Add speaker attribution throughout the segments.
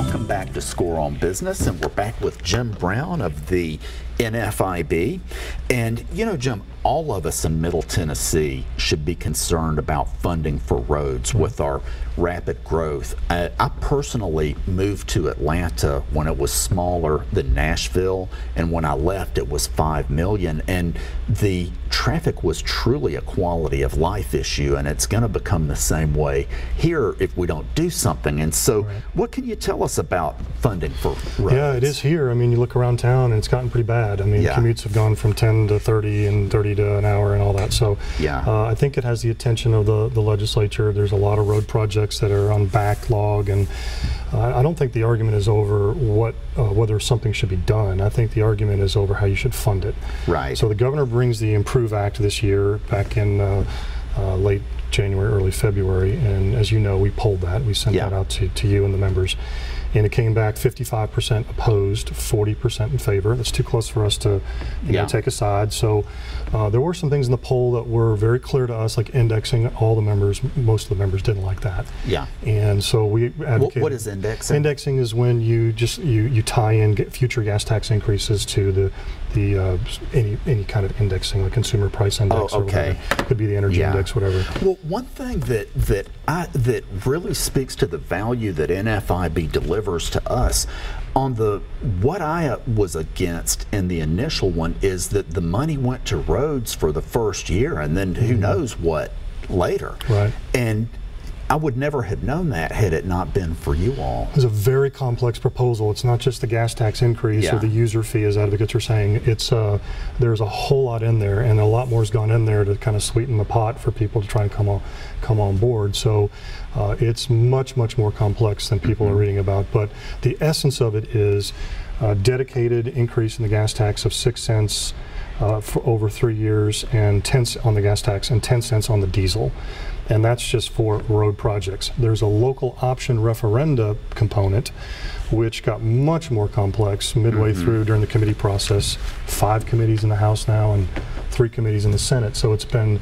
Speaker 1: Welcome back to Score on Business, and we're back with Jim Brown of the NFIB. And you know, Jim, all of us in Middle Tennessee should be concerned about funding for roads with our rapid growth. I personally moved to Atlanta when it was smaller than Nashville, and when I left it was 5 million, and the traffic was truly a quality of life issue, and it's going to become the same way here if we don't do something. And so what can you tell us about funding for roads?
Speaker 2: Yeah, it is here. I mean, you look around town and it's gotten pretty bad. I mean, commutes have gone from 10 to 30 and 30 to an hour and all that. So I think it has the attention of the legislature. There's a lot of road projects that are on backlog, and I don't think the argument is over whether something should be done. I think the argument is over how you should fund it.
Speaker 1: Right.
Speaker 2: So the governor brings the Improve Act this year back in late January, early February, and as you know, we polled that. We sent that out to you and the members. And it came back 55% opposed, 40% in favor. That's too close for us to take a side. So there were some things in the poll that were very clear to us, like indexing. All the members, most of the members didn't like that. Yeah. And so we advocated.
Speaker 1: What is indexing?
Speaker 2: Indexing is when you tie in future gas tax increases to any kind of indexing, like consumer price index.
Speaker 1: Oh, okay.
Speaker 2: Or could be the energy index, whatever.
Speaker 1: Well, one thing that really speaks to the value that NFIB delivers to us on what I was against in the initial one is that the money went to roads for the first year, and then who knows what later. Right. And I would never have known that had it not been for you all.
Speaker 2: It's a very complex proposal. It's not just the gas tax increase or the user fee, as advocates are saying. It's there's a whole lot in there, and a lot more has gone in there to kind of sweeten the pot for people to try and come on board. So it's much more complex than people are reading about. But the essence of it is a dedicated increase in the gas tax of 6 cents for over 3 years, and 10 cents on the gas tax and 10 cents on the diesel. And that's just for road projects. There's a local option referenda component, which got much more complex midway through during the committee process. 5 committees in the House now and 3 committees in the Senate. So it's been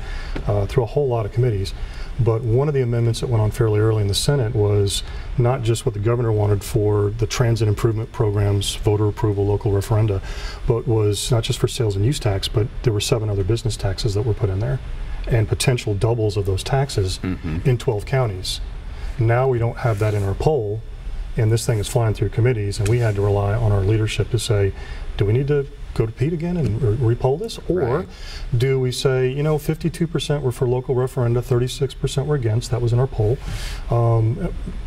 Speaker 2: through a whole lot of committees. But one of the amendments that went on fairly early in the Senate was not just what the governor wanted for the transit improvement programs, voter approval, local referenda, but was not just for sales and use tax, but there were 7 other business taxes that were put in there, and potential doubles of those taxes in 12 counties. Now we don't have that in our poll, and this thing is flying through committees, and we had to rely on our leadership to say, do we need to go to Pete again and repoll this? Or do we say, you know, 52% were for local referenda, 36% were against, that was in our poll,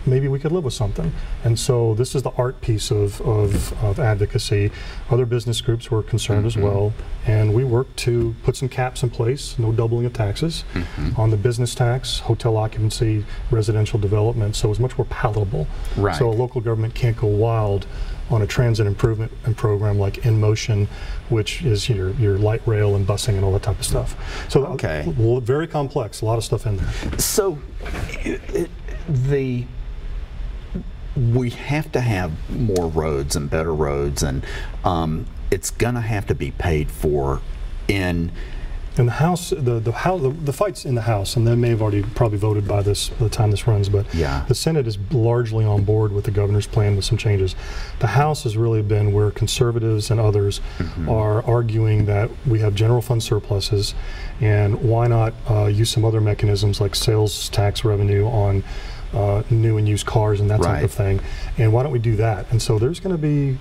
Speaker 2: maybe we could live with something. And so this is the art piece of advocacy. Other business groups were concerned as well, and we worked to put some caps in place, no doubling of taxes, on the business tax, hotel occupancy, residential development, so it's much more palatable. So a local government can't go wild on a transit improvement program like In Motion, which is your light rail and busing and all that type of stuff. So very complex, a lot of stuff in there.
Speaker 1: So we have to have more roads and better roads, and it's gonna have to be paid for in
Speaker 2: the House. The fight's in the House, and they may have already probably voted by the time this runs, but the Senate is largely on board with the governor's plan with some changes. The House has really been where conservatives and others are arguing that we have general fund surpluses, and why not use some other mechanisms like sales tax revenue on new and used cars and that type of thing, and why don't we do that? And so there's going to be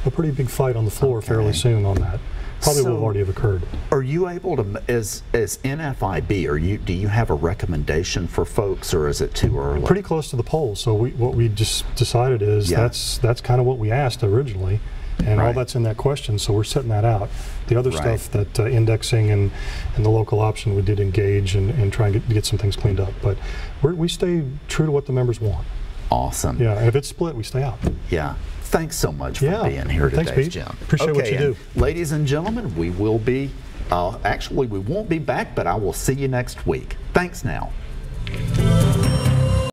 Speaker 2: a pretty big fight on the floor fairly soon on that. Probably will already have occurred.
Speaker 1: Are you able to, as NFIB, do you have a recommendation for folks, or is it too early?
Speaker 2: Pretty close to the poll. So what we just decided is that's kind of what we asked originally, and all that's in that question. So we're setting that out. The other stuff that indexing and the local option, we did engage and try and get some things cleaned up. But we stay true to what the members want.
Speaker 1: Awesome.
Speaker 2: Yeah, and if it's split, we stay out.
Speaker 1: Yeah. Thanks so much for being here today,
Speaker 2: Thanks, Pete.
Speaker 1: Jim.
Speaker 2: Appreciate what you do.
Speaker 1: Ladies and gentlemen, we will be, actually we won't be back, but I will see you next week. Thanks now.